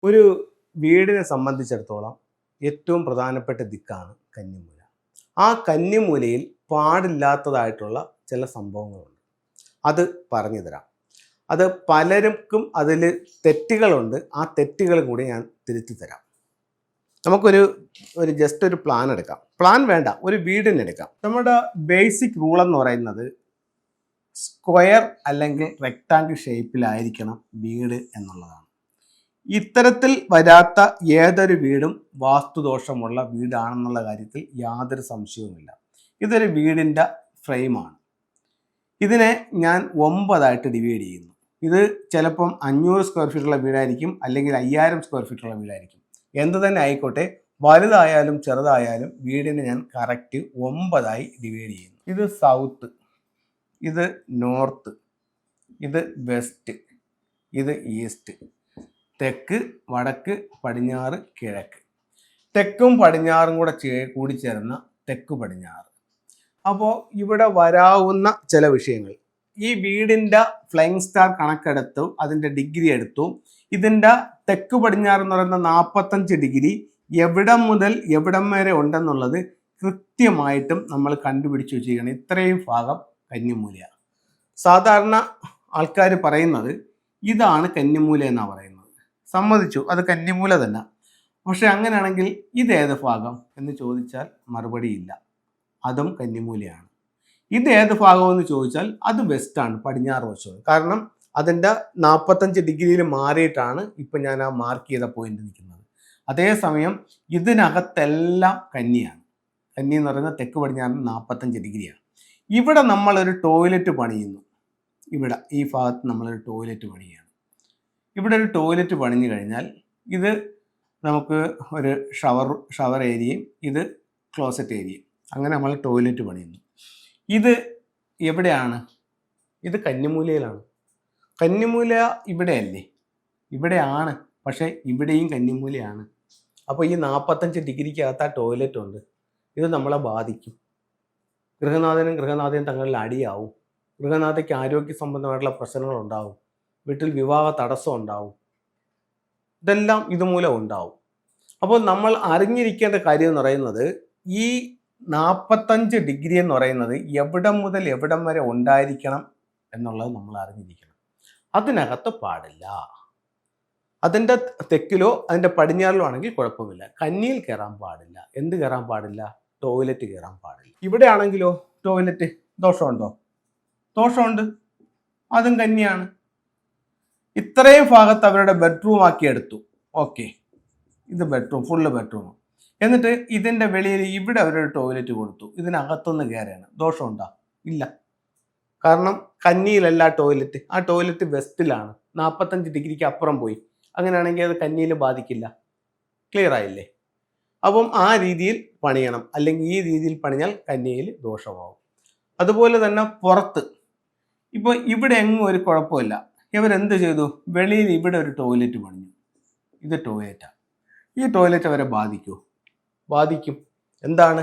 ഒരു വീടിനെ സംബന്ധിച്ചിടത്തോളം ഏറ്റവും പ്രധാനപ്പെട്ട ദിക്കാണ് കന്നിമൂല. ആ കന്നിമൂലയിൽ പാടില്ലാത്തതായിട്ടുള്ള ചില സംഭവങ്ങളുണ്ട്. അത് പറഞ്ഞു തരാം. അത് പലർക്കും അതിൽ തെറ്റുകളുണ്ട്. ആ തെറ്റുകളും കൂടി ഞാൻ തിരുത്തി തരാം. നമുക്കൊരു ജസ്റ്റ് ഒരു പ്ലാൻ എടുക്കാം. പ്ലാൻ വേണ്ട, ഒരു വീടിനെടുക്കാം. നമ്മുടെ ബേസിക് റൂൾ എന്ന് പറയുന്നത് സ്ക്വയർ അല്ലെങ്കിൽ റെക്ടാങ്കിൾ ഷേപ്പിലായിരിക്കണം വീട് എന്നുള്ളതാണ്. ഇത്തരത്തിൽ വരാത്ത ഏതൊരു വീടും വാസ്തുദോഷമുള്ള വീടാണെന്നുള്ള കാര്യത്തിൽ യാതൊരു സംശയവുമില്ല. ഇതൊരു വീടിൻ്റെ ഫ്രെയിമാണ്. ഇതിനെ ഞാൻ 9 ഡിവൈഡ് ചെയ്യുന്നു. ഇത് ചിലപ്പം 500 സ്ക്വയർ ഫീറ്റുള്ള വീടായിരിക്കും, അല്ലെങ്കിൽ 5000 സ്ക്വയർ ഫീറ്റുള്ള വീടായിരിക്കും. എന്ത് തന്നെ ആയിക്കോട്ടെ, വലുതായാലും ചെറുതായാലും വീടിനെ ഞാൻ കറക്റ്റ് 9 ഡിവൈഡ് ചെയ്യുന്നു. ഇത് സൗത്ത്, ഇത് നോർത്ത്, ഇത് വെസ്റ്റ്, ഇത് ഈസ്റ്റ്, തെക്ക്, വടക്ക്, പടിഞ്ഞാറ്, കിഴക്ക്. തെക്കും പടിഞ്ഞാറും കൂടി ചേർന്ന തെക്ക് പടിഞ്ഞാറ്. അപ്പോൾ ഇവിടെ വരാവുന്ന ചില വിഷയങ്ങൾ, ഈ വീടിൻ്റെ ഫ്ലൈങ് സ്റ്റാർ കണക്കെടുത്തു, അതിൻ്റെ ഡിഗ്രി എടുത്തു. ഇതിൻ്റെ തെക്ക് പടിഞ്ഞാറ് എന്ന് പറയുന്ന 45 ഡിഗ്രി എവിടം മുതൽ എവിടം വരെ ഉണ്ടെന്നുള്ളത് കൃത്യമായിട്ടും നമ്മൾ കണ്ടുപിടിച്ച് വെച്ചിരിക്കണം. ഇത്രയും ഭാഗം കന്നിമൂലയാണ്. സാധാരണ ആൾക്കാർ പറയുന്നത് ഇതാണ് കന്നിമൂല എന്നാണ് പറയുന്നത്. സമ്മതിച്ചു, അത് കന്നിമൂല തന്നെ. പക്ഷെ അങ്ങനെയാണെങ്കിൽ ഇതേത് ഭാഗം എന്ന് ചോദിച്ചാൽ മറുപടിയില്ല, അതും കന്നിമൂലയാണ്. ഇത് ഏത് ഭാഗമെന്ന് ചോദിച്ചാൽ അത് വെസ്റ്റാണ്, പടിഞ്ഞാറ് വശമാണ്. കാരണം അതിൻ്റെ 45 ഡിഗ്രിയിൽ മാറിയിട്ടാണ് ഇപ്പം ഞാൻ ആ മാർക്ക് ചെയ്ത പോയിന്റ് നിൽക്കുന്നത്. അതേസമയം ഇതിനകത്തെല്ലാം കന്നിയാണ്. കന്നി എന്ന് പറയുന്നത് തെക്ക് പടിഞ്ഞാറിന് 45 ഡിഗ്രിയാണ്. ഇവിടെ നമ്മളൊരു ടോയ്ലറ്റ് പണിയുന്നു. ഇവിടെ ഈ ഭാഗത്ത് നമ്മളൊരു ടോയ്ലറ്റ് പണിയാണ്. ഇവിടെ ഒരു ടോയ്ലറ്റ് പണിഞ്ഞു കഴിഞ്ഞാൽ ഇത് നമുക്ക് ഒരു ഷവർ ഏരിയയും ഇത് ക്ലോസറ്റ് ഏരിയയും, അങ്ങനെ നമ്മൾ ടോയ്ലറ്റ് പണിയുന്നു. ഇത് എവിടെയാണ്? ഇത് കന്നിമൂലയിലാണ്. കന്നിമൂല ഇവിടെയല്ലേ? ഇവിടെയാണ്, പക്ഷേ ഇവിടെയും കന്നിമൂലയാണ്. അപ്പോൾ ഈ 45 ഡിഗ്രിക്കകത്ത് ആ ടോയ്ലറ്റ് ഉണ്ട്. ഇത് നമ്മളെ ബാധിക്കും. ഗൃഹനാഥനും ഗൃഹനാഥയും തങ്ങളിൽ അടിയാവും. ഗൃഹനാഥയ്ക്ക് ആരോഗ്യ സംബന്ധമായിട്ടുള്ള പ്രശ്നങ്ങളുണ്ടാവും. വീട്ടിൽ വിവാഹ തടസ്സം ഉണ്ടാവും. ഇതെല്ലാം ഇതുമൂലം ഉണ്ടാവും. അപ്പോൾ നമ്മൾ അറിഞ്ഞിരിക്കേണ്ട കാര്യം എന്ന് പറയുന്നത്, ഈ 45 ഡിഗ്രി എന്ന് പറയുന്നത് എവിടം മുതൽ എവിടം വരെ ഉണ്ടായിരിക്കണം എന്നുള്ളത് നമ്മൾ അറിഞ്ഞിരിക്കണം. അതിനകത്ത് പാടില്ല. അതിൻ്റെ തെക്കിലോ അതിൻ്റെ പടിഞ്ഞാറിലോ ആണെങ്കിൽ കുഴപ്പമില്ല. കന്നിയിൽ കയറാൻ പാടില്ല. എന്ത് കയറാൻ പാടില്ല? ടോയ്ലറ്റ് കയറാൻ പാടില്ല. ഇവിടെ ആണെങ്കിലോ ടോയ്ലറ്റ് ദോഷമുണ്ടോ? ദോഷമുണ്ട്, അതും കന്നിയാണ്. ഇത്രയും ഭാഗത്ത് അവരുടെ ബെഡ്റൂം ആക്കി എടുത്തു. ഓക്കെ, ഇത് ബെഡ്റൂം, ഫുള്ള് ബെഡ്റൂം. എന്നിട്ട് ഇതിൻ്റെ വെളിയിൽ ഇവിടെ അവരൊരു ടോയ്ലറ്റ് കൊടുത്തു. ഇതിനകത്തൊന്ന് കയറാണ്. ദോഷമുണ്ടോ? ഇല്ല. കാരണം കന്നിയിലല്ല ടോയ്ലറ്റ്. ആ ടോയ്ലറ്റ് വെസ്റ്റിലാണ്, 45 ഡിഗ്രിക്ക് അപ്പുറം പോയി. അങ്ങനെയാണെങ്കിൽ അത് കന്നിയിൽ ബാധിക്കില്ല. ക്ലിയർ ആയില്ലേ? അപ്പം ആ രീതിയിൽ പണിയണം, അല്ലെങ്കിൽ ഈ രീതിയിൽ പണിഞ്ഞാൽ കന്നിയിൽ ദോഷമാവും. അതുപോലെ തന്നെ പുറത്ത്, ഇപ്പോൾ ഇവിടെ എങ്ങും ഒരു കുഴപ്പമില്ല. ഇവരെന്ത് ചെയ്തു? വെളിയിൽ ഇവിടെ ഒരു ടോയ്ലറ്റ് പണിഞ്ഞു. ഇത് ടോയ്ലറ്റാണ്. ഈ ടോയ്ലറ്റ് അവരെ ബാധിക്കുമോ? ബാധിക്കും. എന്താണ്?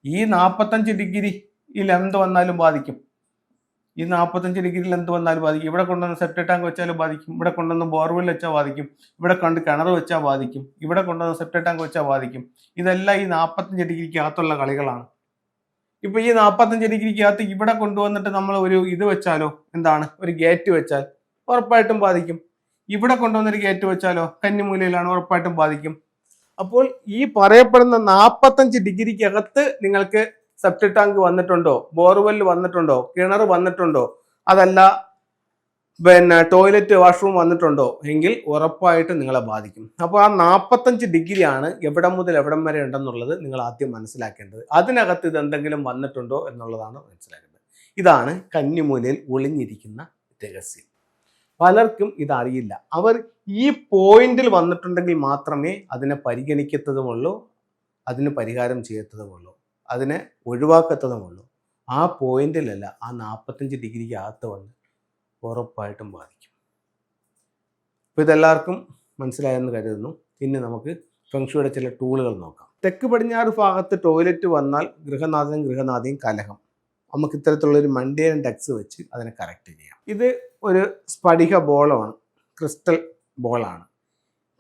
ഈ 45 ഡിഗ്രിയിൽ എന്ത് വന്നാലും ബാധിക്കും. ഈ 45 ഡിഗ്രിയിൽ എന്ത് വന്നാലും ബാധിക്കും. ഇവിടെ കൊണ്ടുവന്ന് സെപ്റ്റിക് ടാങ്ക് വെച്ചാലും ബാധിക്കും. ഇവിടെ കൊണ്ടുവന്ന് ബോർവെൽ വെച്ചാൽ ബാധിക്കും. ഇവിടെ കൊണ്ട് കിണർ വെച്ചാൽ ബാധിക്കും. ഇവിടെ കൊണ്ടുവന്ന് സെപ്റ്റിക് ടാങ്ക് വെച്ചാൽ ബാധിക്കും. ഇതെല്ലാം ഈ 45 ഡിഗ്രിക്കകത്തുള്ള കളികളാണ്. ഇപ്പൊ ഈ 45 ഡിഗ്രിക്കകത്ത് ഇവിടെ കൊണ്ടുവന്നിട്ട് നമ്മൾ ഒരു ഇത് വെച്ചാലോ, എന്താണ്, ഒരു ഗേറ്റ് വെച്ചാൽ ഉറപ്പായിട്ടും ബാധിക്കും. ഇവിടെ കൊണ്ടുവന്നൊരു ഗേറ്റ് വെച്ചാലോ കന്നിമൂലയിലാണ്, ഉറപ്പായിട്ടും ബാധിക്കും. അപ്പോൾ ഈ പറയപ്പെടുന്ന 45 ഡിഗ്രിക്കകത്ത് നിങ്ങൾക്ക് സെപ്റ്റിക് ടാങ്ക് വന്നിട്ടുണ്ടോ, ബോർവെൽ വന്നിട്ടുണ്ടോ, കിണർ വന്നിട്ടുണ്ടോ, അതല്ല ടോയ്ലറ്റ് വാഷ്റൂം വന്നിട്ടുണ്ടോ എങ്കിൽ ഉറപ്പായിട്ട് നിങ്ങളെ ബാധിക്കും. അപ്പോൾ ആ 45 ഡിഗ്രിയാണ് എവിടം മുതൽ എവിടം വരെ ഉണ്ടെന്നുള്ളത് നിങ്ങൾ ആദ്യം മനസ്സിലാക്കേണ്ടത്. അതിനകത്ത് ഇത് എന്തെങ്കിലും വന്നിട്ടുണ്ടോ എന്നുള്ളതാണ് മനസ്സിലാക്കേണ്ടത്. ഇതാണ് കന്നിമൂലയിൽ ഒളിഞ്ഞിരിക്കുന്ന രഹസ്യം. പലർക്കും ഇതറിയില്ല. അവർ ഈ പോയിന്റിൽ വന്നിട്ടുണ്ടെങ്കിൽ മാത്രമേ അതിനെ പരിഗണിക്കത്തതുമുള്ളൂ, അതിന് പരിഹാരം ചെയ്യത്തതുമുള്ളൂ, അതിനെ ഒഴിവാക്കത്തതുമുള്ളൂ. ആ പോയിന്റിലല്ല, ആ 45 ഡിഗ്രിക്ക് അകത്ത് വന്ന് ഉറപ്പായിട്ടും ബാധിക്കും. അപ്പോൾ ഇതെല്ലാവർക്കും മനസ്സിലായെന്ന് കരുതുന്നു. ഇനി നമുക്ക് ഫെങ്ഷുയുടെ ചില ടൂളുകൾ നോക്കാം. തെക്ക് പടിഞ്ഞാറ് ഭാഗത്ത് ടോയ്ലറ്റ് വന്നാൽ ഗൃഹനാഥനും ഗൃഹനാഥയും കലഹം. നമുക്ക് ഇത്തരത്തിലുള്ളൊരു മണ്ടേൻ ഡക്സ് വെച്ച് അതിനെ കറക്റ്റ് ചെയ്യാം. ഇത് ഒരു സ്ഫടിക ബോളമാണ്, ക്രിസ്റ്റൽ ബോളാണ്.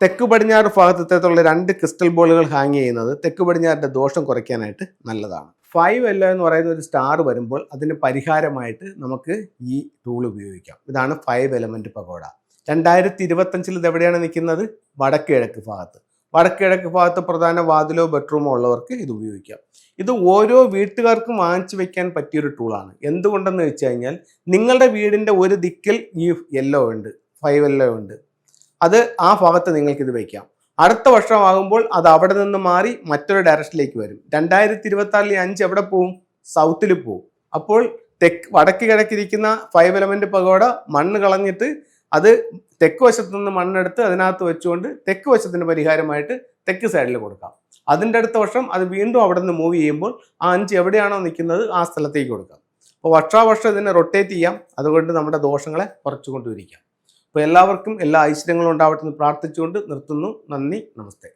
തെക്ക് പടിഞ്ഞാറ് ഭാഗത്തുള്ള 2 ക്രിസ്റ്റൽ ബോളുകൾ ഹാങ് ചെയ്യുന്നത് തെക്ക് പടിഞ്ഞാറിൻ്റെ ദോഷം കുറയ്ക്കാനായിട്ട് നല്ലതാണ്. 5L എന്ന് പറയുന്ന ഒരു സ്റ്റാർ വരുമ്പോൾ അതിന് പരിഹാരമായിട്ട് നമുക്ക് ഈ ടൂൾ ഉപയോഗിക്കാം. ഇതാണ് 5 എലമെന്റ് പഗോഡ. 2025 ഇത് എവിടെയാണ് നിൽക്കുന്നത്? വടക്ക് കിഴക്ക് ഭാഗത്ത്. വടക്ക് കിഴക്ക് ഭാഗത്ത് പ്രധാന വാതിലോ ബെഡ്റൂമോ ഉള്ളവർക്ക് ഇത് ഉപയോഗിക്കാം. ഇത് ഓരോ വീട്ടുകാർക്കും വാങ്ങിച്ചു വെക്കാൻ പറ്റിയൊരു ടൂളാണ്. എന്തുകൊണ്ടെന്ന് വെച്ച് കഴിഞ്ഞാൽ നിങ്ങളുടെ വീടിൻ്റെ ഒരു ദിക്കിൽ ഈ യെല്ലോ ഉണ്ട്, 5L ഉണ്ട്. അത് ആ ഭാഗത്ത് നിങ്ങൾക്കിത് വയ്ക്കാം. അടുത്ത വർഷമാകുമ്പോൾ അത് അവിടെ നിന്ന് മാറി മറ്റൊരു ഡയറക്ഷനിലേക്ക് വരും. 2026 5 എവിടെ പോവും? സൗത്തിൽ പോവും. അപ്പോൾ വടക്ക് കിഴക്കിരിക്കുന്ന 5 എലമെന്റ് പഗോഡ മണ്ണ് കളഞ്ഞിട്ട് അത് തെക്ക് വശത്തു നിന്ന് മണ്ണെടുത്ത് അതിനകത്ത് വെച്ചുകൊണ്ട് തെക്ക് വശത്തിന് പരിഹാരമായിട്ട് തെക്ക് സൈഡിൽ കൊടുക്കാം. അതിൻ്റെ അടുത്ത വർഷം അത് വീണ്ടും അവിടെ നിന്ന് മൂവ് ചെയ്യുമ്പോൾ ആ 5 എവിടെയാണോ നിൽക്കുന്നത് ആ സ്ഥലത്തേക്ക് കൊടുക്കാം. അപ്പോൾ വർഷാവർഷം ഇതിനെ റൊട്ടേറ്റ് ചെയ്യാം. അതുകൊണ്ട് നമ്മുടെ ദോഷങ്ങളെ കുറച്ചുകൊണ്ടിരിക്കാം. അപ്പോൾ എല്ലാവർക്കും എല്ലാ ഐശ്വര്യങ്ങളും ഉണ്ടാവട്ടെ എന്ന് പ്രാർത്ഥിച്ചുകൊണ്ട് നിർത്തുന്നു. നന്ദി, നമസ്തേ.